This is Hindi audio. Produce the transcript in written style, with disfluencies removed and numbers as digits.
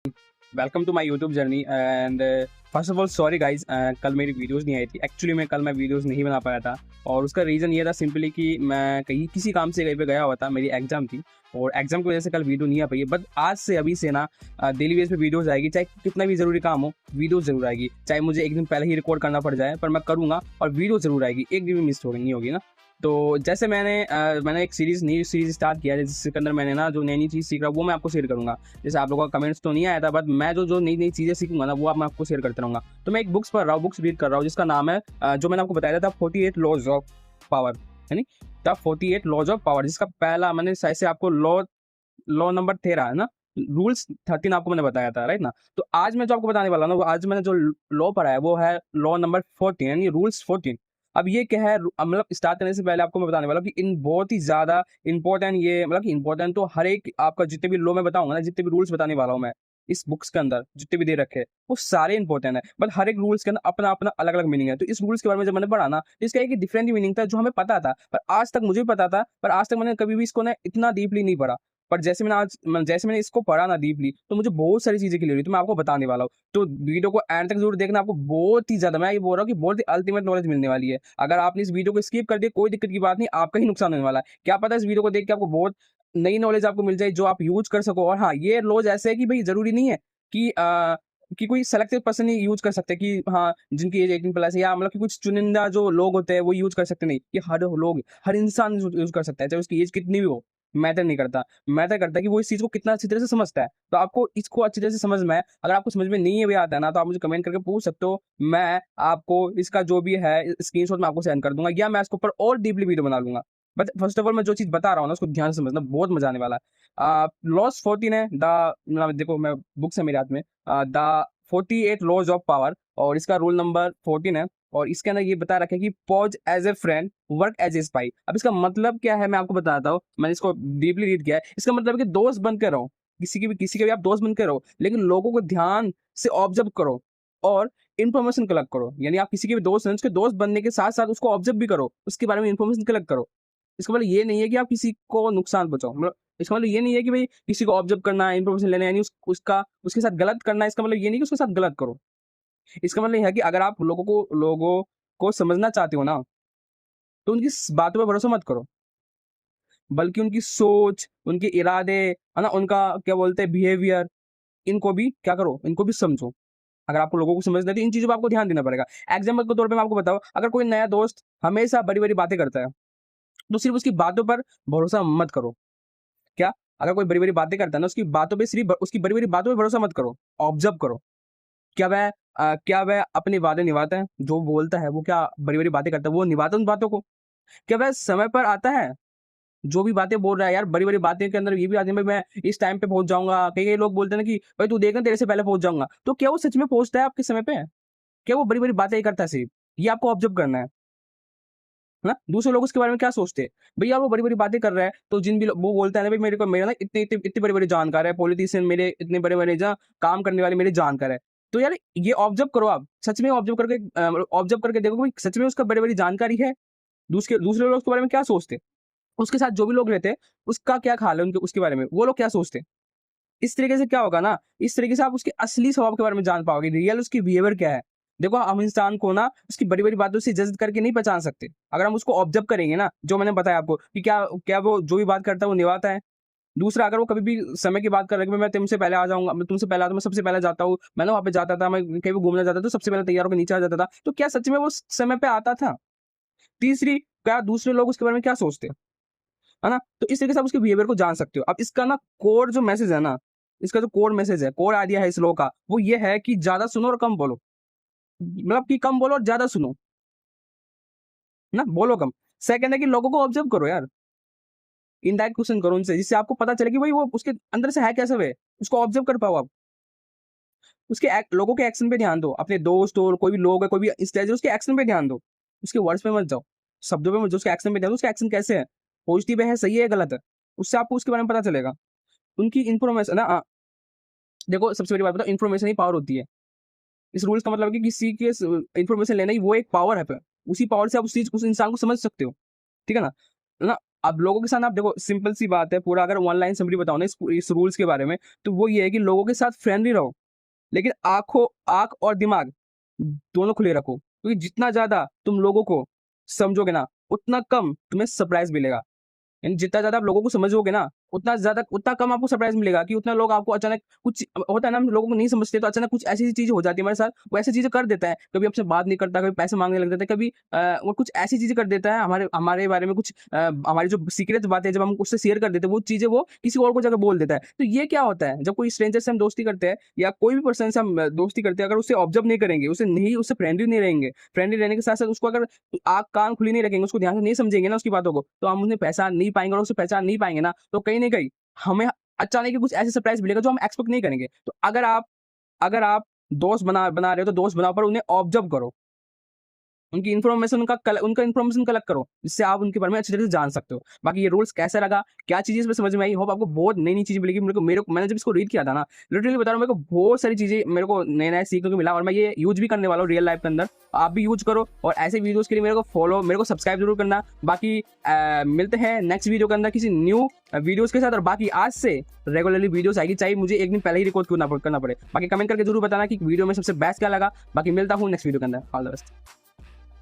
Welcome to my YouTube journey and first of all sorry guys, कल मेरी वीडियोस नहीं आई थी। एक्चुअली मैं वीडियोस नहीं बना पाया था और उसका रीज़न ये था सिंपली कि मैं कहीं किसी काम से कहीं पे गया हुआ था। मेरी एग्जाम थी और एग्जाम की वजह से कल वीडियो नहीं आ पाई है। बट आज से अभी से ना डेली बेस पे वीडियोस आएगी, चाहे कितना भी ज़रूरी काम हो वीडियो ज़रूर आएगी। चाहे मुझे एक दिन पहले ही रिकॉर्ड करना पड़ जाए पर मैं करूँगा और वीडियो ज़रूर आएगी, एक दिन भी मिस नहीं होगी ना। तो जैसे मैंने एक नई सीरीज स्टार्ट किया है जिसके अंदर मैंने ना जो नई चीज़ सीख रहा हूँ वो मैं आपको शेयर करूँगा। जैसे आप लोगों का कमेंट्स तो नहीं आया था, बट मैं जो नई चीज़ें सीखूंगा ना वो मैं आपको शेयर करता रहूँगा। तो मैं एक बुक्स पढ़ रहा हूँ, बुक्स रीड कर रहा हूँ जिसका नाम है जो मैंने आपको बताया था 48 लॉज ऑफ पावर, यानी द 48 लॉज ऑफ पावर, जिसका पहला मैंने शायद से आपको लॉ लॉ नंबर 13 है ना, रूल्स 13 आपको मैंने बताया था, राइट ना। तो आज मैं जो आपको बताने वाला हूँ ना, आज मैंने जो लॉ पढ़ा है वो है लॉ नंबर 14, यानी रूल्स 14। अब ये क्या है, मतलब स्टार्ट करने से पहले आपको मैं बताने वाला हूँ कि इन बहुत ही ज्यादा इंपॉर्टेंट, ये मतलब कि इंपॉर्टेंट तो हर एक आपका जितने भी लॉ मैं बताऊंगा ना, जितने भी रूल्स बताने वाला हूँ मैं इस बुक्स के अंदर जितने भी दे रखे हैं वो सारे इंपॉर्टेंट है। बट हर एक रूल्स के अंदर अपना अपना अलग अलग मीनिंग है। तो इस रूल्स के बारे में जब मैंने पढ़ा ना, तो इसका एक डिफरेंट ही मीनिंग था जो हमें पता था, पर आज तक मुझे भी पता था, पर आज तक मैंने कभी भी इसको ना इतना डीपली नहीं पढ़ा। पर जैसे मैंने इसको पढ़ा ना डीपली, तो मुझे बहुत सारी चीजें क्लियर हुई, तो मैं आपको बताने वाला हूँ। तो वीडियो को एंड तक जरूर देखना, आपको बहुत ही ज्यादा, मैं ये बोल रहा हूँ कि बहुत ही अल्टीमेट नॉलेज मिलने वाली है। अगर आपने इस वीडियो को स्किप कर दिया कोई दिक्कत की बात नहीं, आपका ही नुकसान होने वाला है। क्या पता इस वीडियो को देख के आपको बहुत नई नॉलेज आपको मिल जाए जो आप यूज कर सको। और हाँ, ये लॉज ऐसे है कि भाई जरूरी नहीं है कि कि कोई सेलेक्टेड पर्सन ही यूज कर सकते हैं, कि हाँ जिनकी एज 18+ है, या मतलब कि कुछ चुनिंदा जो लोग होते हैं वो यूज कर सकते नहीं। ये हर लोग, हर इंसान यूज कर सकता है, चाहे उसकी एज कितनी भी हो, मैटर नहीं करता। मैटर करता है कि वो इस चीज को कितना अच्छी तरह से समझता है। तो आपको इसको अच्छी तरह से समझ में है। अगर आपको समझ में नहीं भी आता है ना, तो आप मुझे कमेंट करके पूछ सकते हो। मैं आपको इसका जो भी है स्क्रीनशॉट मैं आपको सेंड कर दूंगा, या मैं इसके ऊपर और डीपली वीडियो बना लूंगा। बट फर्स्ट ऑफ ऑल मैं जो चीज बता रहा हूँ ना उसको ध्यान से समझना, बहुत मजा आने वाला है। लॉस 14 है देखो मैं बुक्स है मेरे हाथ में, द 48 लॉज ऑफ पावर, और इसका रूल नंबर 14 है। और इसके अंदर ये बता रखा है कि pose as a friend, work as a spy. अब इसका मतलब क्या है मैं आपको बताता हूँ। मैंने इसको डीपली रीड किया है। इसका मतलब है कि दोस्त बन के रहो, किसी के भी आप दोस्त बन के रहो, लेकिन लोगों को ध्यान से ऑब्जर्व करो और इन्फॉर्मेशन कलेक्ट करो। यानी आप किसी के भी दोस्त हैं, उसके दोस्त बनने के साथ साथ उसको ऑब्जर्व भी करो, उसके बारे में इन्फॉर्मेशन कलेक्ट करो। इसका मतलब ये नहीं है कि आप किसी को नुकसान पहुंचाओ, मतलब इसका मतलब ये नहीं है कि भाई किसी को ऑब्जर्व करना है, इन्फॉर्मेशन लेना है, यानी उसके साथ गलत करना है। इसका मतलब ये नहीं कि उसके साथ गलत करो। इसका मतलब ये है कि अगर आप लोगों को समझना चाहते हो ना, तो उनकी बातों पर भरोसा मत करो, बल्कि उनकी सोच, उनके इरादे, है ना, उनका क्या बोलते हैं बिहेवियर, इनको भी क्या करो, इनको भी समझो। अगर आपको लोगों को समझना है तो इन चीजों पर आपको ध्यान देना पड़ेगा। एग्जाम्पल के तौर पे मैं आपको बताऊं, अगर कोई नया दोस्त हमेशा बड़ी बड़ी बातें करता है, तो सिर्फ उसकी बातों पर भरोसा मत करो। क्या, अगर कोई बड़ी बड़ी बातें करता है ना, उसकी बातों पे सिर्फ उसकी बड़ी बड़ी बातों पे भरोसा मत करो, ऑब्जर्व करो। क्या वह अपनी वादे निभाता है? जो बोलता है वो क्या बड़ी बड़ी बातें करता है, वो निभाता है उन बातों को? क्या वह समय पर आता है? जो भी बातें बोल रहा है यार, बड़ी बड़ी बातें के अंदर ये भी आती है भाई मैं इस टाइम पे पहुंच जाऊंगा। कई कई लोग बोलते हैं ना कि भाई तू देखना तेरे से पहले पहुंच जाऊंगा। तो क्या वो सच में पहुंचता है आपके समय पे? क्या वो बड़ी बड़ी बातें ही करता है सिर्फ? ये आपको ऑब्जर्व करना है ना। दूसरे लोग उसके बारे में क्या सोचते हैं, भैया वो बड़ी बड़ी बातें कर रहा है, तो जिन भी वो बोलता है ना भाई मेरे को, मेरा ना इतने इतने इतने बड़े बड़े जानकार है, पॉलिटिशियन मेरे इतने बड़े बड़े काम करने वाले मेरे जानकार है। तो यार ये ऑब्जर्व करो, आप सच में ऑब्जर्व करके देखो भाई सच में उसका बड़ी बड़ी जानकारी है। दूसरे दूसरे लोग उसके बारे में क्या सोचते हैं, उसके साथ जो भी लोग रहते हैं उसका क्या ख्याल है, उनके उसके बारे में वो लोग क्या सोचते हैं। इस तरीके से क्या होगा ना, इस तरीके से आप उसके असली स्वभाव के बारे में जान पाओगे, रियल उसकी बिहेवियर क्या है। देखो हम इंसान को ना उसकी बड़ी बड़ी बातों से जज करके नहीं पहचान सकते। अगर हम उसको ऑब्जर्व करेंगे ना, जो मैंने बताया आपको कि क्या क्या वो जो भी बात करता है वो निभाता है। दूसरा, अगर वो कभी भी समय की बात कर रहा है कि मैं तुमसे पहले आ जाऊंगा, मैं तुमसे पहले आता हूं, मैं सबसे पहले जाता हूँ, मैं ना वहां पे जाता था, मैं कहीं भी घूमने जाता था तो सबसे पहले तैयार होकर नीचे आ जाता था, तो क्या सच में वो समय पे आता था? तीसरी, क्या दूसरे लोग उसके बारे में क्या सोचते हैं, है ना। तो इस तरीके से आप उसके बिहेवियर को जान सकते हो। अब इसका ना कोर जो मैसेज है ना, इसका जो कोर मैसेज है, कोर आइडिया है इस लो का, वो ये है कि ज्यादा सुनो और कम बोलो। मतलब कि कम बोलो और ज्यादा सुनो, ना बोलो कम। सेकंड है कि लोगों को ऑब्जर्व करो यार, इनडायरेक्ट क्वेश्चन करो उनसे, जिससे आपको पता चले कि भाई वो उसके अंदर से है कैसे, वे उसको ऑब्जर्व कर पाओ आप। लोगों के एक्शन पे ध्यान दो, अपने दोस्त और कोई भी लोग है, कोई भी स्ट्रेंजर, उसके एक्शन पे ध्यान दो, उसके वर्ड्स पे मत जाओ, शब्दों पे मत जाओ, उसके एक्शन पे ध्यान दो, उसके एक्शन कैसे है, पॉजिटिव है, सही है, गलत है। उससे आपको उसके बारे में पता चलेगा। उनकी इन्फॉर्मेशन ना, देखो सबसे बड़ी बात बताओ, इन्फॉर्मेशन ही पावर होती है। इस रूल्स का मतलब है कि किसी के इन्फॉर्मेशन लेना ही वो एक पावर है, उसी पावर से आप उस इंसान को समझ सकते हो। ठीक है ना। अब लोगों के साथ आप देखो, सिंपल सी बात है, पूरा अगर ऑनलाइन समरी बताओ ना इस रूल्स के बारे में, तो वो ये है कि लोगों के साथ फ्रेंडली रहो, लेकिन आंख और दिमाग दोनों खुले रखो, क्योंकि जितना ज्यादा तुम लोगों को समझोगे ना, उतना कम तुम्हें सरप्राइज मिलेगा। यानी जितना ज्यादा आप लोगों को समझोगे ना, उतना कम आपको सरप्राइज मिलेगा, कि उतना लोग आपको अचानक कुछ होता है ना, हम लोगों को नहीं समझते, तो अचानक कुछ ऐसी चीजें हो जाती है हमारे साथ, वो ऐसी चीजें कर देता है, कभी आपसे बात नहीं करता, कभी पैसे मांगने लग जाता है, कभी वो कुछ ऐसी चीजें कर देता है हमारे हमारे बारे में, कुछ हमारी जो सीक्रेट बातें जब हम उससे शेयर कर देते हैं, वो चीजें वो किसी और को जाकर बोल देता है। तो ये क्या होता है, जब कोई स्ट्रेंजर से हम दोस्ती करते हैं, या कोई भी पर्सन से हम दोस्ती करते हैं, अगर उसे ऑब्जर्व नहीं करेंगे, उससे फ्रेंडली नहीं रहेंगे, फ्रेंडली रहने के साथ साथ उसको अगर आँख कान खुली नहीं रखेंगे, उसको ध्यान से नहीं समझेंगे ना उसकी बातों को, तो हम उन्हें पहचान नहीं पाएंगे, और उसे पहचान नहीं पाएंगे ना, तो कहीं ना कहीं हमें अचानक ही कुछ ऐसे सरप्राइज मिलेगा जो हम एक्सपेक्ट नहीं करेंगे। तो अगर आप दोस्त बना बना रहे हो, तो दोस्त बनाओ, पर उन्हें ऑब्जर्व करो, उनका इन्फॉर्मेशन कलेक्ट करो, जिससे आप उनके बारे में अच्छी तरह से जान सकते हो। बाकी ये रूल्स कैसा लगा, क्या चीजें इसमें समझ में आई, होप आपको बहुत नई नई चीजें मिलेगी। मैंने जब इसको रीड किया था ना, लिटरली बता रहा हूँ, मेरे को बहुत सारी चीजें मेरे को नए नए सीखने को मिला, और मैं ये यूज भी करने वाला हूँ रियल लाइफ के अंदर। आप भी यूज करो, और ऐसे वीडियोस के लिए मेरे को सब्सक्राइब जरूर करना। बाकी मिलते हैं नेक्स्ट वीडियो के अंदर किसी न्यू वीडियोस के साथ, और बाकी आज से रेगुलरली वीडियोस आएगी, चाहे मुझे एक दिन पहले ही रिकॉर्ड करना पड़े। बाकी कमेंट करके जरूर बताना कि वीडियो में सबसे बेस्ट क्या लगा। बाकी मिलता हूँ नेक्स्ट वीडियो के अंदर। All the best.